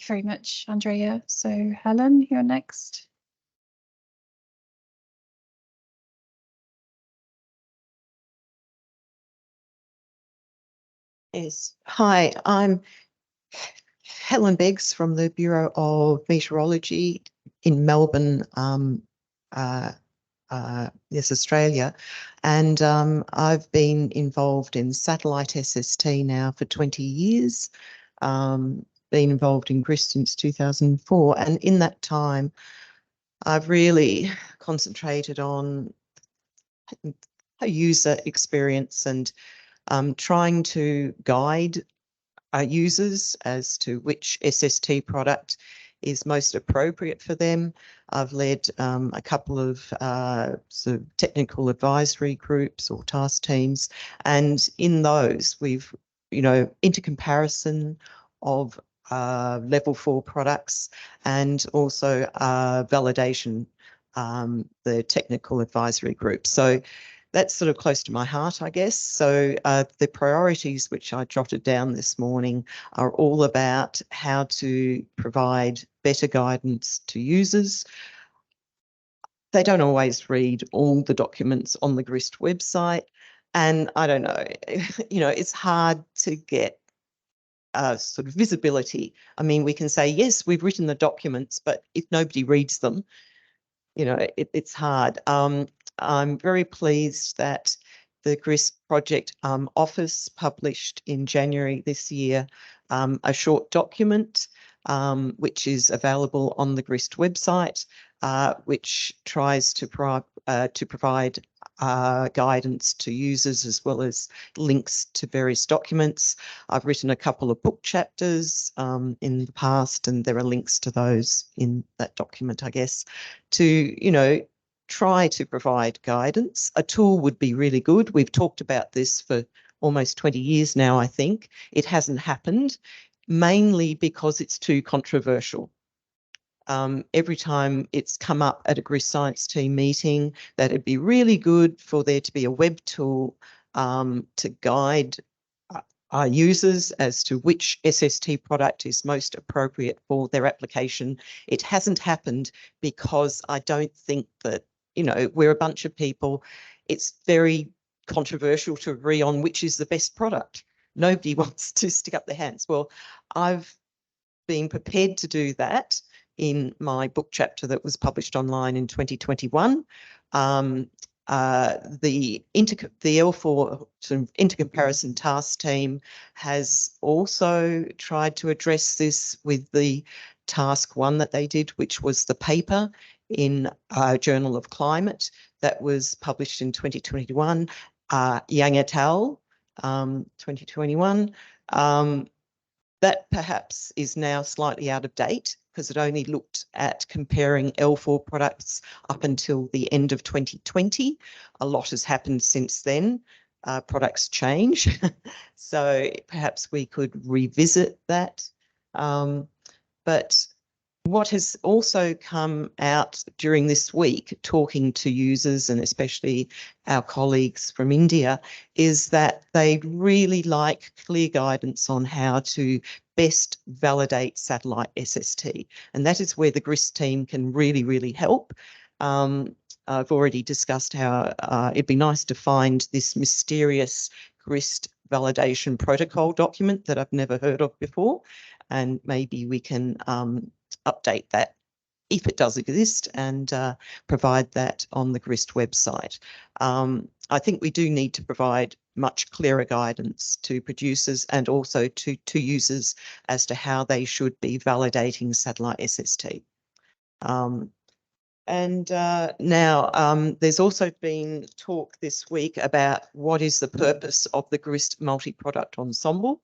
you very much, Andrea. So Helen, you're next. Yes. Hi, I'm Helen Beggs from the Bureau of Meteorology in Melbourne, yes, Australia. And I've been involved in satellite SST now for 20 years, been involved in GHRSST since 2004. And in that time, I've really concentrated on a user experience and trying to guide users as to which SST product is most appropriate for them. I've led a couple of sort of technical advisory groups or task teams, and in those we've, intercomparison of level 4 products and also validation, the technical advisory group. So that's sort of close to my heart, I guess. So the priorities which I jotted down this morning are all about how to provide better guidance to users. They don't always read all the documents on the GHRSST website. And I don't know, it's hard to get sort of visibility. I mean, we can say, yes, we've written the documents, but if nobody reads them, it's hard. I'm very pleased that the GHRSST Project Office published in January this year a short document which is available on the GHRSST website, which tries to provide guidance to users as well as links to various documents. I've written a couple of book chapters in the past, and there are links to those in that document, I guess, to, try to provide guidance. A tool would be really good. We've talked about this for almost 20 years now, I think. It hasn't happened, mainly because it's too controversial. Every time it's come up at a GHRSST science team meeting that it'd be really good for there to be a web tool to guide our users as to which SST product is most appropriate for their application. It hasn't happened because I don't think that, we're a bunch of people. It's very controversial to agree on which is the best product. Nobody wants to stick up their hands. Well, I've been prepared to do that in my book chapter that was published online in 2021. The L4 sort of intercomparison task team has also tried to address this with the task 1 that they did, which was the paper in Journal of Climate that was published in 2021, Yang et al. 2021. That perhaps is now slightly out of date because it only looked at comparing L4 products up until the end of 2020. A lot has happened since then. Products change. So perhaps we could revisit that. But what has also come out during this week, talking to users and especially our colleagues from India, is that they'd really like clear guidance on how to best validate satellite SST. And that is where the GHRSST team can really, really help. I've already discussed how it'd be nice to find this mysterious GHRSST validation protocol document that I've never heard of before. And maybe we can update that if it does exist and provide that on the GHRSST website. I think we do need to provide much clearer guidance to producers and also to users as to how they should be validating satellite SST. Now there's also been talk this week about what is the purpose of the GHRSST multi-product ensemble.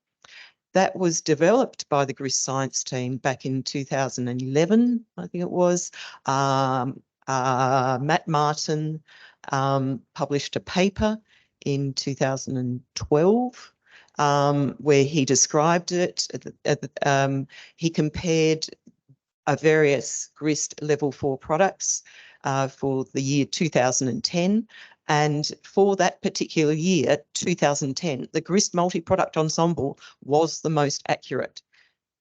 That was developed by the GHRSST science team back in 2011, I think it was. Matt Martin published a paper in 2012 where he described it. He compared various GHRSST level 4 products for the year 2010. And for that particular year, 2010, the GHRSST multi-product ensemble was the most accurate.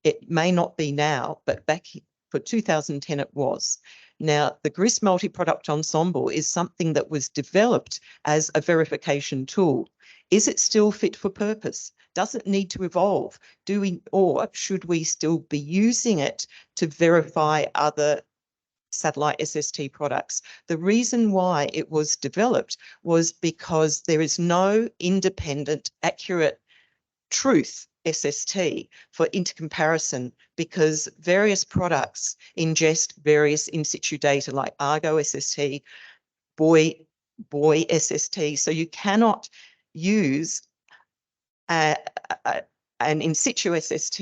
It may not be now, but back for 2010 it was. Now, the GHRSST multi-product ensemble is something that was developed as a verification tool. Is it still fit for purpose? Does it need to evolve? Or should we still be using it to verify other satellite SST products? The reason why it was developed was because there is no independent, accurate truth SST for intercomparison, because various products ingest various in situ data like Argo SST, Boy SST. So you cannot use an in situ SST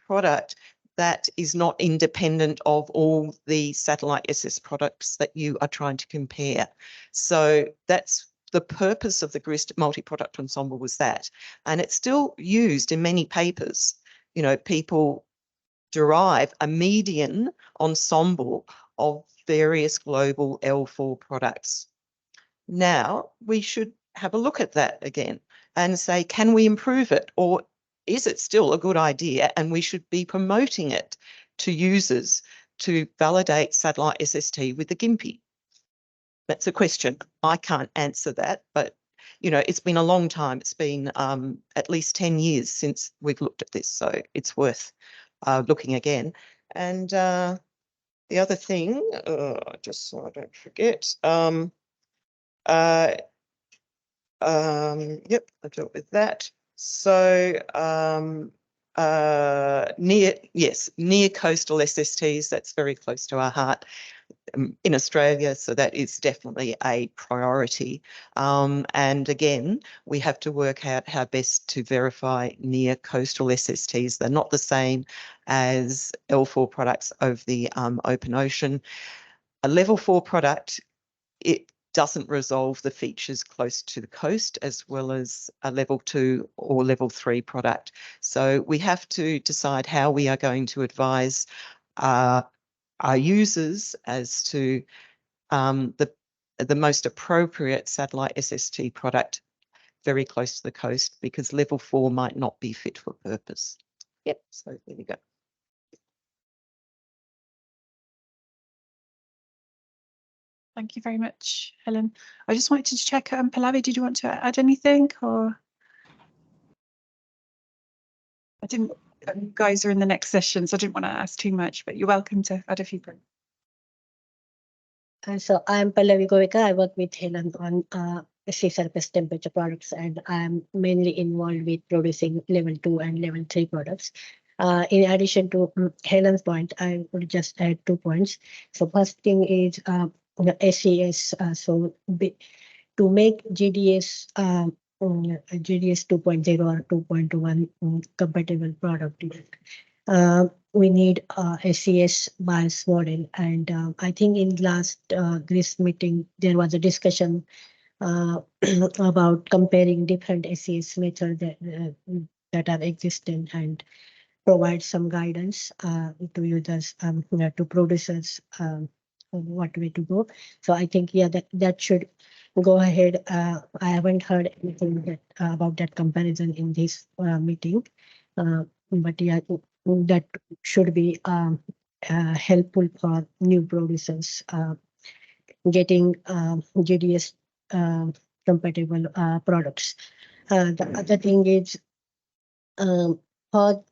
product that is not independent of all the satellite SST products that you are trying to compare. So that's the purpose of the GHRSST multi-product ensemble, was that. And it's still used in many papers. You know, people derive a median ensemble of various global L4 products. Now we should have a look at that again and say, can we improve it? Or is it still a good idea and we should be promoting it to users to validate satellite SST with the GIMPI? That's a question. I can't answer that, but you know, it's been a long time. It's been at least 10 years since we've looked at this, so it's worth looking again. And the other thing, just so I don't forget, yep, I dealt with that. So near coastal SSTs, that's very close to our heart in Australia, so that is definitely a priority. And again, we have to work out how best to verify near coastal SSTs. They're not the same as L4 products over the open ocean. A level 4 product, it doesn't resolve the features close to the coast as well as a level 2 or level 3 product. So we have to decide how we are going to advise our users as to the most appropriate satellite SST product very close to the coast, because level 4 might not be fit for purpose. Yep, so there you go. Thank you very much, Helen. I just wanted to check, Pallavi, did you want to add anything, or? I didn't, you guys are in the next session, so I didn't want to ask too much, but you're welcome to add a few things. So I'm Pallavi Govekar. I work with Helen on sea surface temperature products, and I'm mainly involved with producing level 2 and level 3 products. In addition to Helen's point, I would just add 2 points. So first thing is the SES. To make GDS GDS 2.0 or 2.1 compatible product, we need SES bias model. And I think in last GHRSST meeting, there was a discussion about comparing different SES methods that are existing and provide some guidance to users, to producers, what way to go. So I think, yeah, that should go ahead. I haven't heard anything about that comparison in this meeting, but yeah, that should be helpful for new producers getting GDS compatible products. The other thing is, for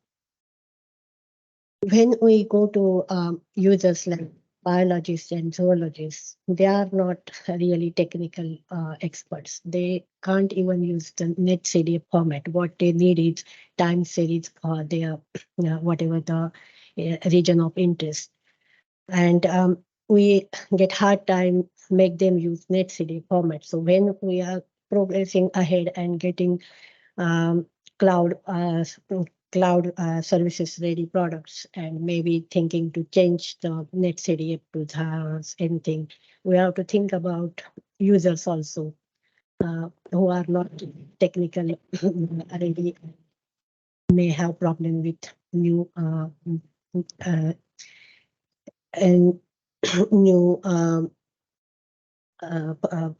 when we go to users like biologists and zoologists, they are not really technical experts. They can't even use the net series format. What they need is time series for their whatever the region of interest. And we get hard time make them use net series format. So when we are progressing ahead and getting cloud services ready products, and maybe thinking to change the net series to THARS, anything, we have to think about users also who are not technically ready, may have problem with new and new file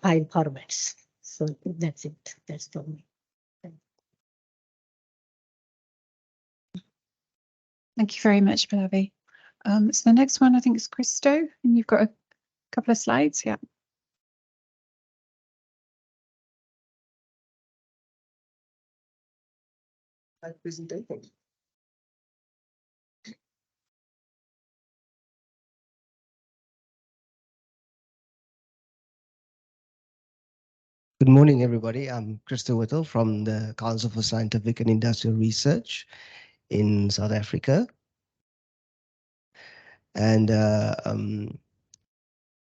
formats. So that's it. That's from me. Thank you very much, Pallavi. So the next one I think is Christo, and you've got a couple of slides. Yeah. Presentation. Good morning, everybody. I'm Christo Whittle from the Council for Scientific and Industrial Research in South Africa. And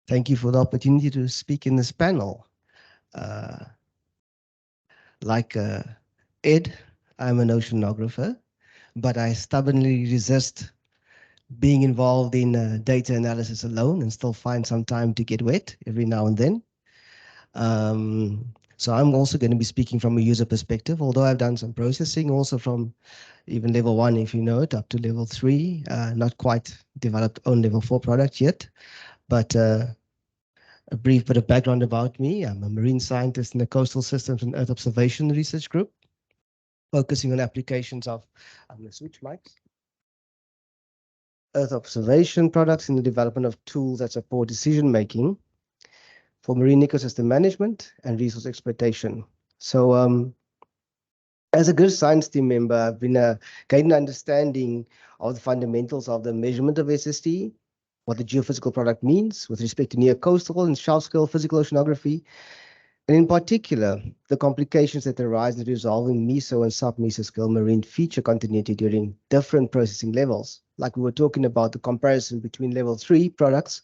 thank you for the opportunity to speak in this panel. Like Ed, I'm an oceanographer, but I stubbornly resist being involved in data analysis alone and still find some time to get wet every now and then. So I'm also going to be speaking from a user perspective, although I've done some processing also from even level 1, if you know it, up to level 3, not quite developed on level 4 product yet, but a brief bit of background about me. I'm a marine scientist in the Coastal Systems and Earth Observation Research Group, focusing on applications of, I'm going to switch mics, Earth observation products in the development of tools that support decision-making for marine ecosystem management and resource exploitation. So as a good science team member, I've been gaining understanding of the fundamentals of the measurement of SST, what the geophysical product means with respect to near coastal and shelf scale physical oceanography, and in particular, the complications that arise in resolving meso and sub-meso scale marine feature continuity during different processing levels. Like we were talking about the comparison between level 3 products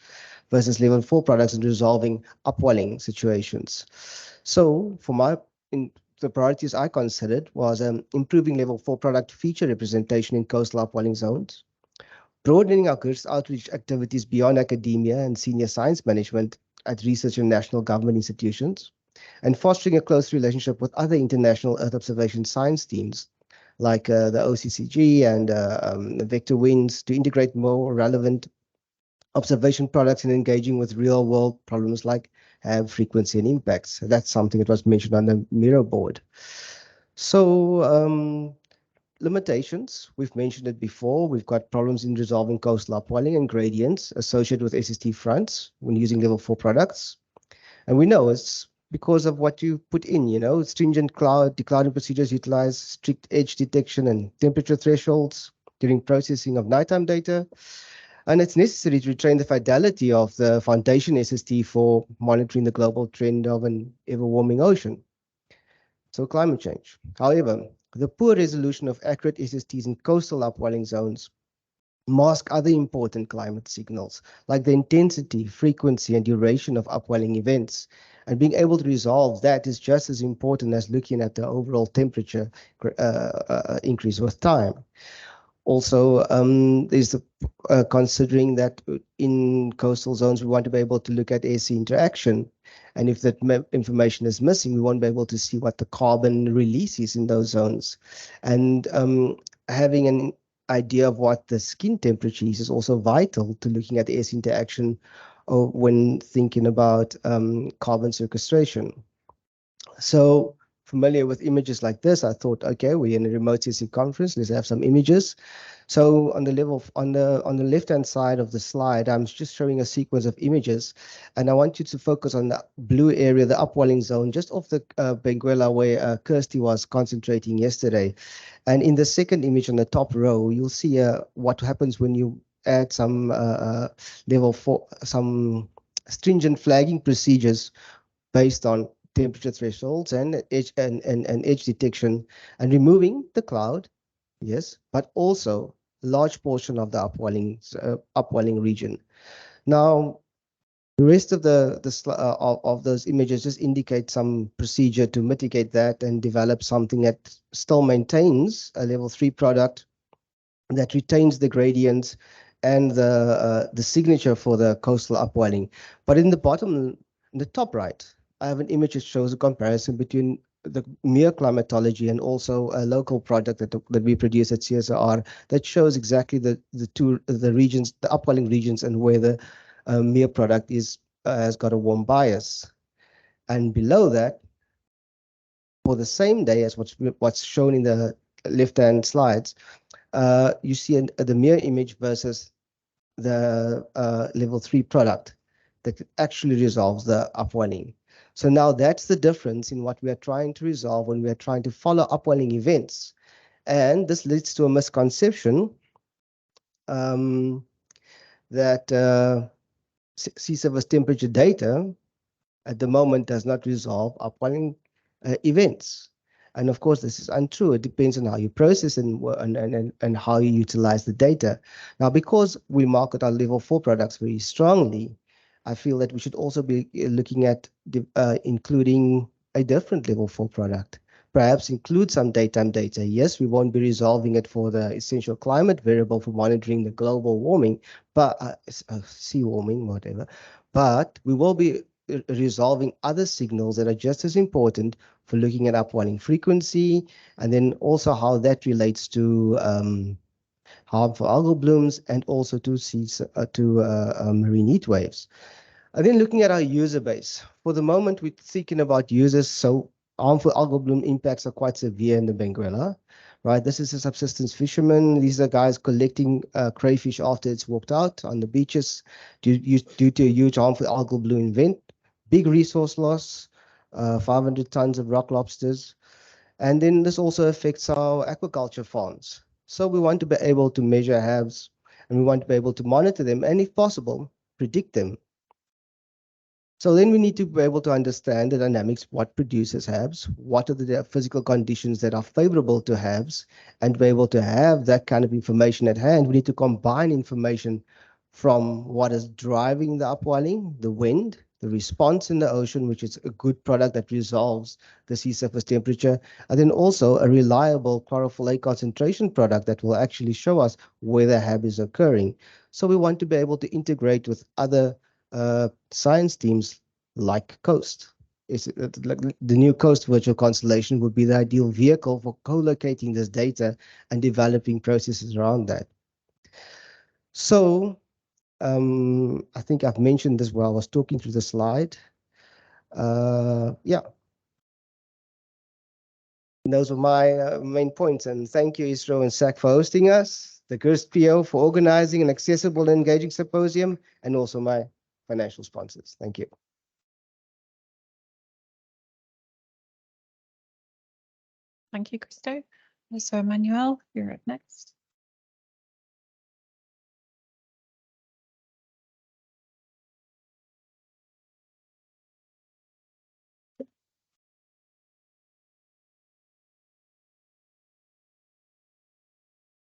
versus level 4 products and resolving upwelling situations. So for the priorities I considered was improving level 4 product feature representation in coastal upwelling zones, broadening our GHRSST outreach activities beyond academia and senior science management at research and national government institutions, and fostering a close relationship with other international Earth observation science teams like the OCCG and the Vector Winds to integrate more relevant observation products and engaging with real world problems like frequency and impacts. That's something that was mentioned on the mirror board. So limitations, we've mentioned it before. We've got problems in resolving coastal upwelling and gradients associated with SST fronts when using level 4 products. And we know it's because of what you put in, stringent declouding procedures utilize strict edge detection and temperature thresholds during processing of nighttime data. And it's necessary to retain the fidelity of the foundation SST for monitoring the global trend of an ever-warming ocean. So climate change. However, the poor resolution of accurate SSTs in coastal upwelling zones mask other important climate signals, like the intensity, frequency, and duration of upwelling events. And being able to resolve that is just as important as looking at the overall temperature increase with time. Also, there's considering that in coastal zones, we want to be able to look at AC interaction. And if that information is missing, we won't be able to see what the carbon release is in those zones. And having an idea of what the skin temperature is also vital to looking at the AC interaction when thinking about carbon sequestration. So familiar with images like this, I thought, okay, we're in a remote sensing conference. Let's have some images. So on the left-hand side of the slide, I'm just showing a sequence of images, and I want you to focus on the blue area, the upwelling zone, just off the Benguela where Kirsty was concentrating yesterday. And in the second image on the top row, you'll see what happens when you add some level 4, some stringent flagging procedures based on temperature thresholds and edge detection, and removing the cloud, yes, but also a large portion of the upwelling region. Now, the rest of of those images just indicate some procedure to mitigate that and develop something that still maintains a level 3 product that retains the gradients and the signature for the coastal upwelling. But in the top right, I have an image that shows a comparison between the mere climatology and also a local product that we produce at CSIR that shows exactly the regions, the upwelling regions, and where the mere product has got a warm bias. And below that, for the same day as what's shown in the left-hand slides, you see the mirror image versus the level 3 product that actually resolves the upwelling. So now that's the difference in what we are trying to resolve when we are trying to follow upwelling events. And this leads to a misconception that sea surface temperature data at the moment does not resolve upwelling events. And of course, this is untrue. It depends on how you process and how you utilize the data. Now, because we market our level 4 products very strongly, I feel that we should also be looking at including a different level 4 product. Perhaps include some daytime data. Yes, we won't be resolving it for the essential climate variable for monitoring the global warming, but sea warming, whatever. But we will be resolving other signals that are just as important for looking at upwelling frequency, and then also how that relates to harmful algal blooms and also to marine heat waves. And then looking at our user base. For the moment, we're thinking about users, so harmful algal bloom impacts are quite severe in the Benguela, right? This is a subsistence fisherman. These are guys collecting crayfish after it's walked out on the beaches due to a huge harmful algal bloom event. Big resource loss, 500 tons of rock lobsters. And then this also affects our aquaculture farms. So we want to be able to measure HABs, and we want to be able to monitor them, and if possible, predict them. So then we need to be able to understand the dynamics, what produces HABs, what are the physical conditions that are favorable to HABs, and be able to have that kind of information at hand. We need to combine information from what is driving the upwelling, the wind, the response in the ocean, which is a good product that resolves the sea surface temperature, and then also a reliable chlorophyll A concentration product that will actually show us where the HAB is occurring. So we want to be able to integrate with other science teams like COAST. Like the new COAST virtual constellation would be the ideal vehicle for co-locating this data and developing processes around that. So I think I've mentioned this while I was talking through the slide. Yeah. Those are my main points, and thank you ISRO and SAC for hosting us, the GHRSST PO for organizing an accessible and engaging symposium, and also my financial sponsors. Thank you. Thank you, Christo. So Emmanuelle, you're up next.